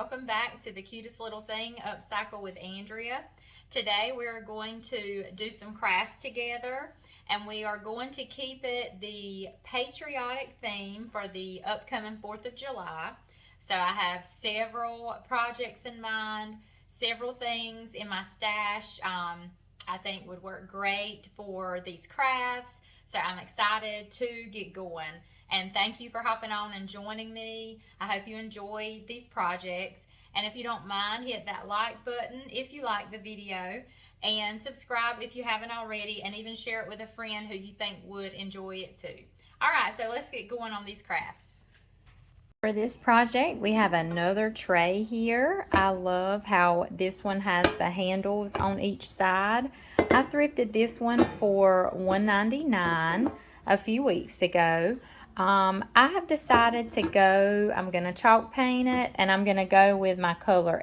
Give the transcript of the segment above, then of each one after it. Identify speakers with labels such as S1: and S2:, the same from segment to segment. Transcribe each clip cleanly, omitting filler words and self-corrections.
S1: welcome back to the cutest little thing, Upcycle with Andrea. Today we're going to do some crafts together, and we are going to keep it the patriotic theme for the upcoming 4th of July. So I have several projects in mind, several things in my stash I think would work great for these crafts. So I'm excited to get going. And thank you for hopping on and joining me. I hope you enjoy these projects. And if you don't mind, hit that like button if you like the video, and subscribe if you haven't already, and even share it with a friend who you think would enjoy it too. All right, so let's get going on these crafts. For this project, we have another tray here. I love how this one has the handles on each side. I thrifted this one for $1.99 a few weeks ago. I have decided to go, I'm going to chalk paint it, and I'm going to go with my color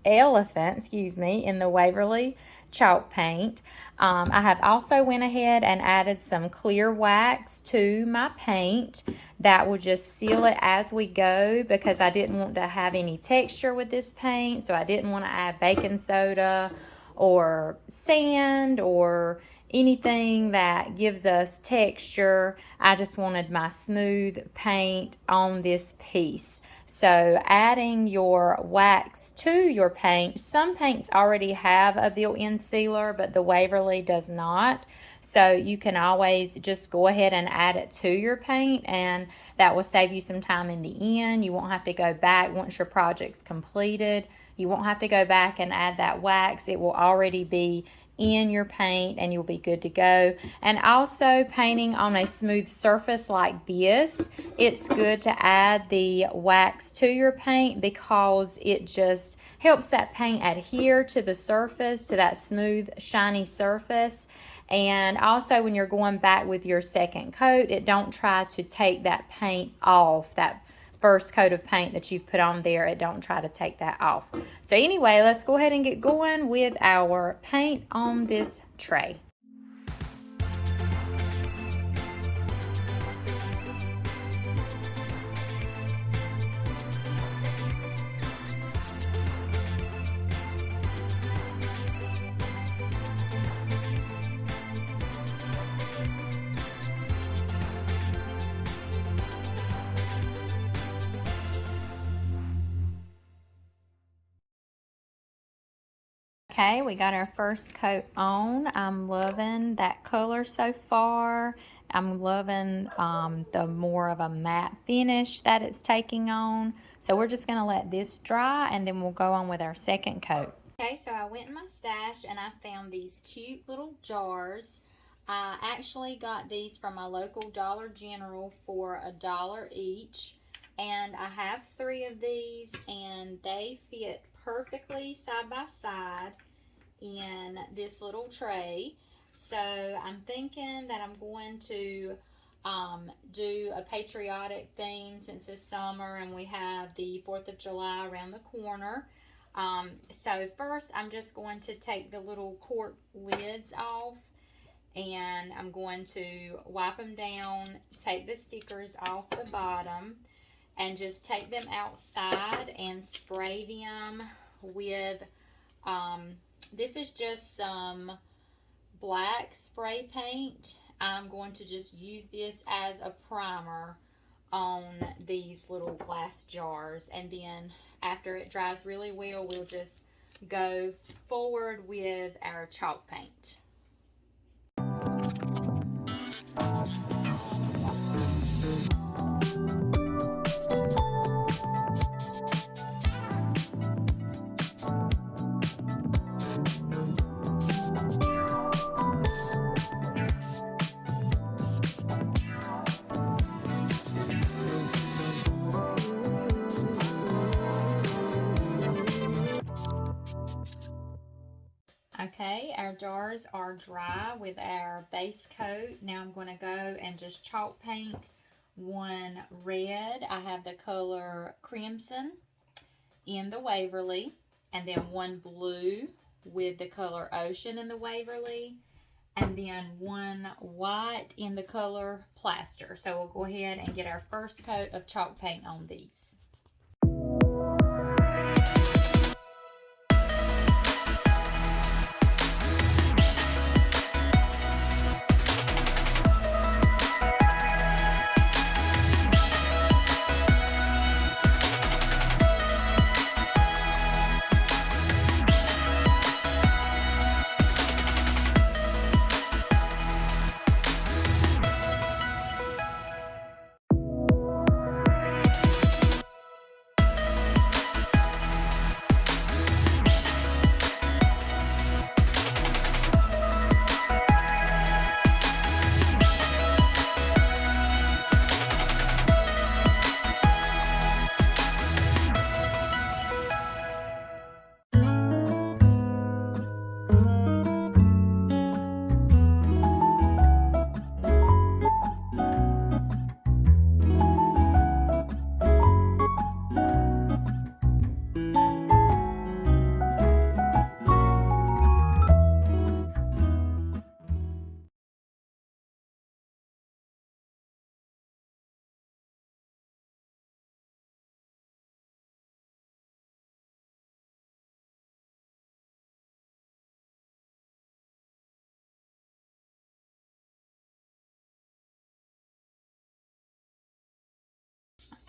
S1: Elephant, in the Waverly chalk paint. I have also went ahead and added some clear wax to my paint that will just seal it as we go, because I didn't want to have any texture with this paint, so I didn't want to add baking soda or sand or anything that gives us texture. I just wanted my smooth paint on this piece. So adding your wax to your paint, some paints already have a built-in sealer, but the Waverly does not. So you can always just go ahead and add it to your paint, and that will save you some time in the end. You won't have to go back once your project's completed. You won't have to go back and add that wax. It will already be in your paint and you'll be good to go. And also, painting on a smooth surface like this, it's good to add the wax to your paint because it just helps that paint adhere to the surface, to that smooth, shiny surface. And also, when you're going back with your second coat, it don't try to take that paint off, that first coat of paint that you've put on there. It don't try to take that off. So anyway, let's go ahead and get going with our paint on this tray. Okay, we got our first coat on. I'm loving that color so far. I'm loving the more of a matte finish that it's taking on. So we're just gonna let this dry and then we'll go on with our second coat. Okay, so I went in my stash and I found these cute little jars. I actually got these from my local Dollar General for $1 each. And I have 3 of these, and they fit perfectly side by side in this little tray. So I'm thinking that I'm going to do a patriotic theme since it's summer and we have the 4th of July around the corner. So first I'm just going to take the little cork lids off, and I'm going to wipe them down, take the stickers off the bottom, and just take them outside and spray them with, this is just some black spray paint. I'm going to just use this as a primer on these little glass jars, and then after it dries really well, we'll just go forward with our chalk paint. Okay, our jars are dry with our base coat. Now I'm going to go and just chalk paint one red. I have the color Crimson in the Waverly, and then one blue with the color Ocean in the Waverly, and then one white in the color Plaster. So we'll go ahead and get our first coat of chalk paint on these.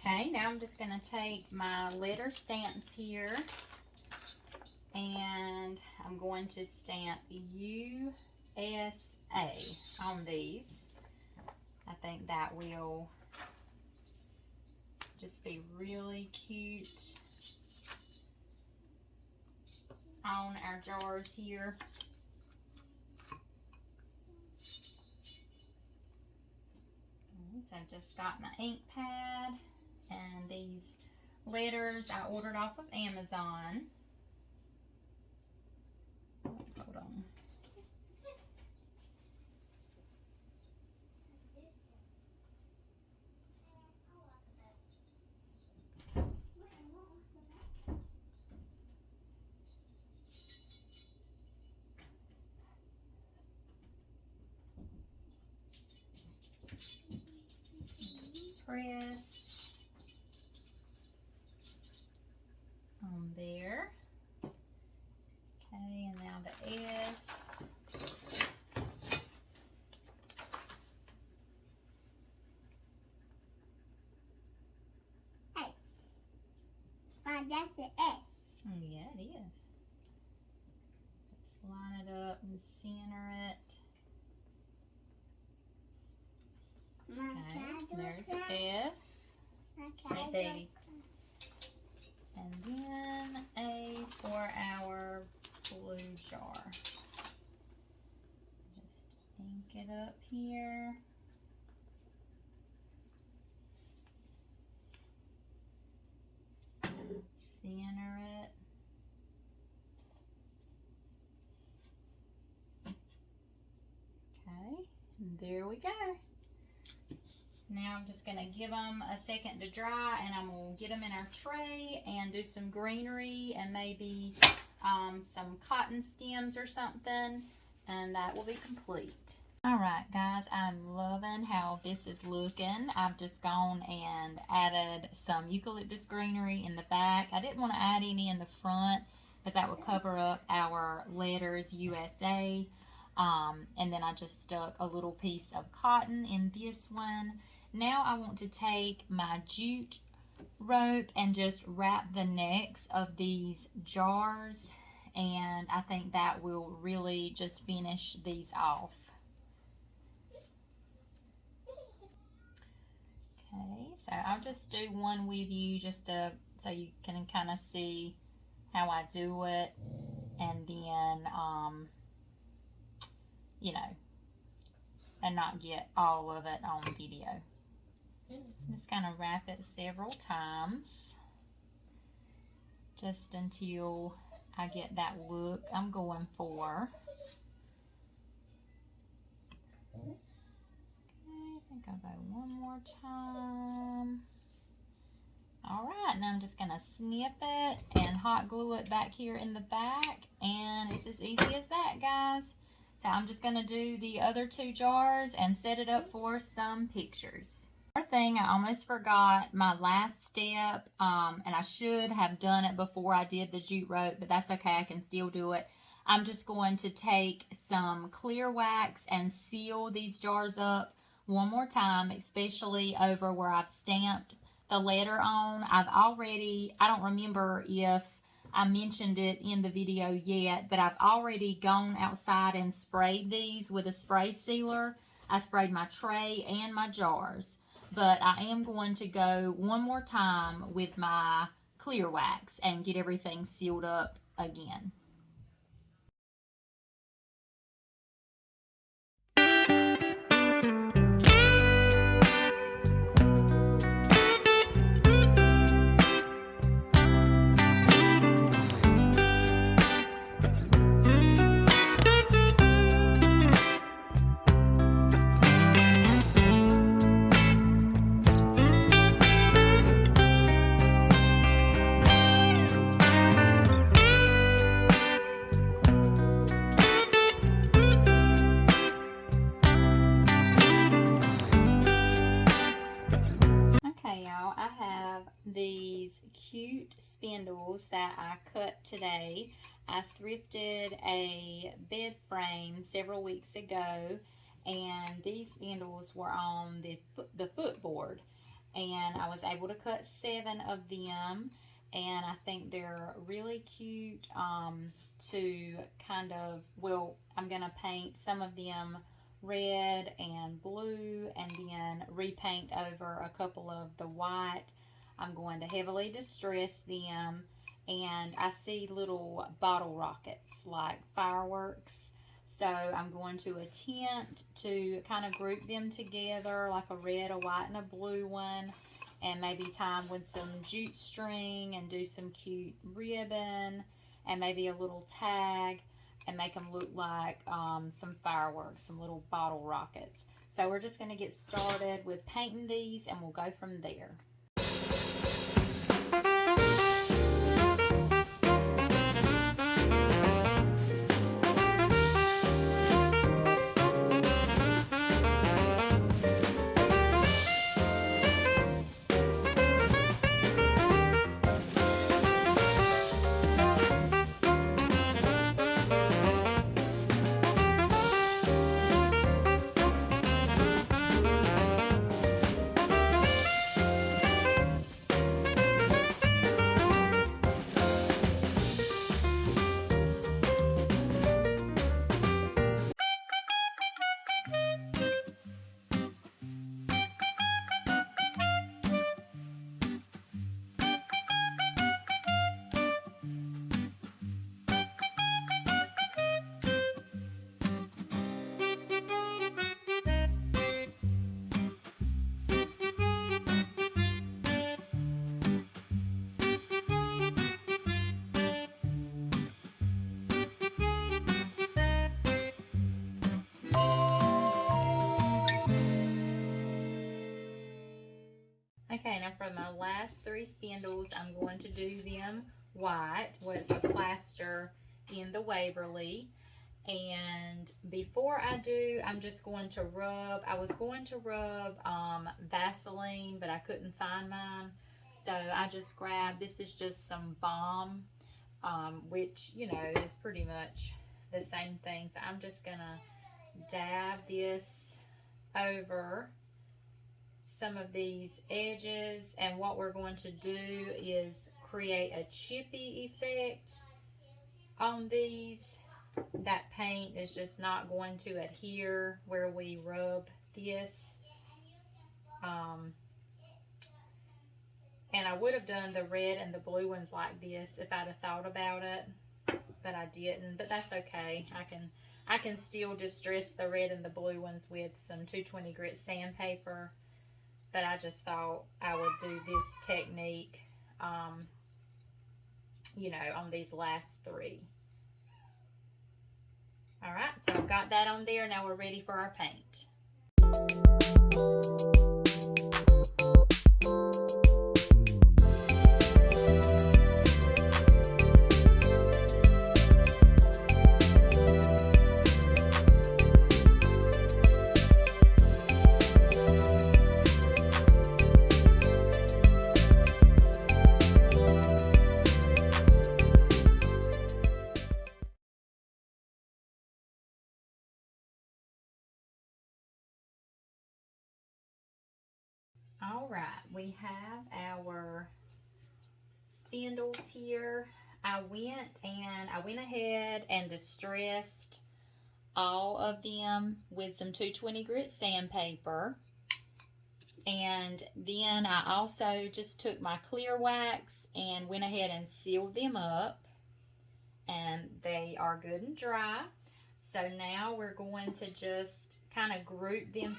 S1: Okay, now I'm just going to take my letter stamps here and I'm going to stamp USA on these. I think that will just be really cute on our jars here. So I just got my ink pad and these letters I ordered off of Amazon. Hold on. Press on there. Okay, and now the S.
S2: S. Mom, that's an S.
S1: Oh, yeah, it is. Just line it up and center it. Okay, there's S.
S2: Okay.
S1: Right, baby. And then A for our blue jar. Just ink it up here. Center it. Okay, and there we go. Now I'm just going to give them a second to dry and I'm going to get them in our tray and do some greenery and maybe some cotton stems or something, and that will be complete. Alright guys, I'm loving how this is looking. I've just gone and added some eucalyptus greenery in the back. I didn't want to add any in the front because that would cover up our letters USA. And then I just stuck a little piece of cotton in this one. Now I want to take my jute rope and just wrap the necks of these jars, and I think that will really just finish these off. Okay, so I'll just do one with you just so you can kind of see how I do it, and then you know, and not get all of it on video. Just kind of wrap it several times just until I get that look I'm going for. Okay, I think I'll go one more time. Alright, now I'm just going to snip it and hot glue it back here in the back, and it's as easy as that, guys. So I'm just going to do the other two jars and set it up for some pictures. One thing, I almost forgot my last step, and I should have done it before I did the jute rope, but that's okay, I can still do it. I'm just going to take some clear wax and seal these jars up one more time, especially over where I've stamped the letter on. I don't remember if I mentioned it in the video yet, but I've already gone outside and sprayed these with a spray sealer. I sprayed my tray and my jars, but I am going to go one more time with my clear wax and get everything sealed up again. These cute spindles that I cut today. I thrifted a bed frame several weeks ago, and these spindles were on the footboard. and I was able to cut 7 of them, and I think they're really cute to kind of, well, I'm going to paint some of them red and blue and then repaint over a couple of the white. I'm going to heavily distress them, and I see little bottle rockets like fireworks. So I'm going to attempt to kind of group them together like a red, a white, and a blue one, and maybe tie them with some jute string and do some cute ribbon and maybe a little tag and make them look like some fireworks, some little bottle rockets. So we're just going to get started with painting these, and we'll go from there. Okay, now for my last 3 spindles, I'm going to do them white with the plaster in the Waverly. And before I do, I'm just going to rub. I was going to rub Vaseline, but I couldn't find mine. So I just grabbed, this is just some balm, which, you know, is pretty much the same thing. So I'm just going to dab this over some of these edges, and what we're going to do is create a chippy effect on these. That paint is just not going to adhere where we rub this. And I would have done the red and the blue ones like this if I'd have thought about it, but I didn't. But that's okay. I can still distress the red and the blue ones with some 220 grit sandpaper. But I just thought I would do this technique, you know, on these last 3. All right, so I've got that on there. Now we're ready for our paint. All right, we have our spindles here. I went ahead and distressed all of them with some 220 grit sandpaper. And then I also just took my clear wax and went ahead and sealed them up. And they are good and dry. So now we're going to just kind of group them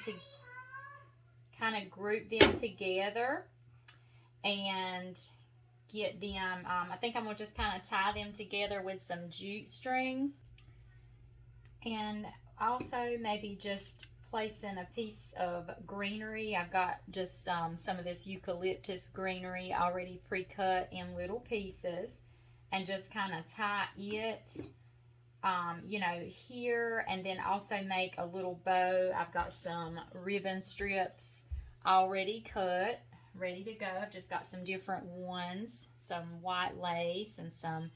S1: together and get them, I think I'm going to just kind of tie them together with some jute string, and also maybe just place in a piece of greenery. I've got just some of this eucalyptus greenery already pre-cut in little pieces, and just kind of tie it you know, here, and then also make a little bow. I've got some ribbon strips already cut, ready to go. I've just got some different ones, some white lace and some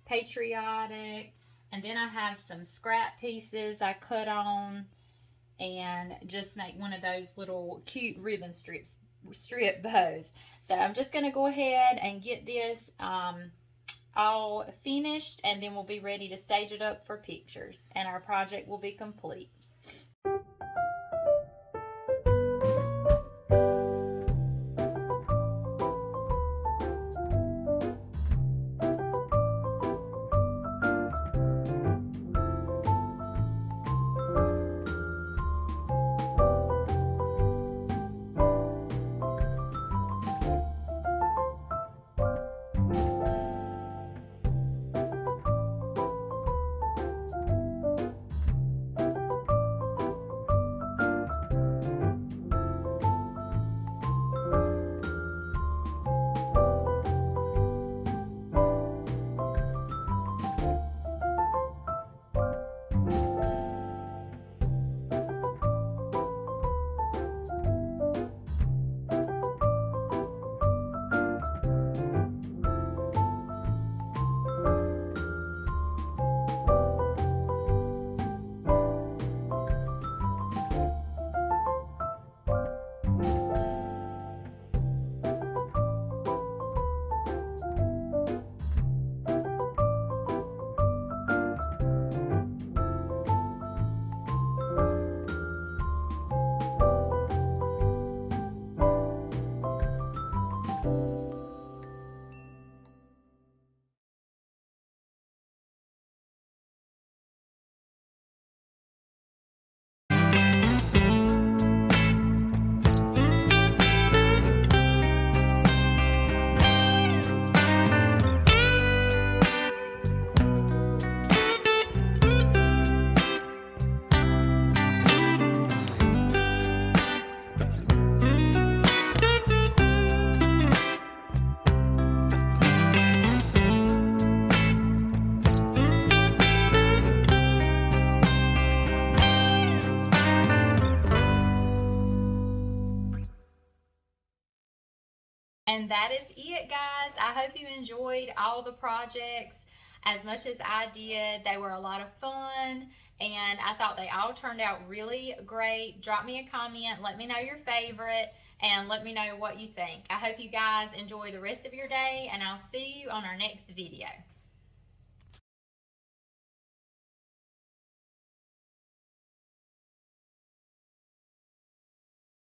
S1: patriotic, and then I have some scrap pieces I cut on and just make one of those little cute ribbon strips strip bows. So I'm just going to go ahead and get this all finished, and then we'll be ready to stage it up for pictures, and our project will be complete. And that is it, guys. I hope you enjoyed all the projects as much as I did. They were a lot of fun, and I thought they all turned out really great. Drop me a comment, let me know your favorite, and let me know what you think. I hope you guys enjoy the rest of your day, and I'll see you on our next video.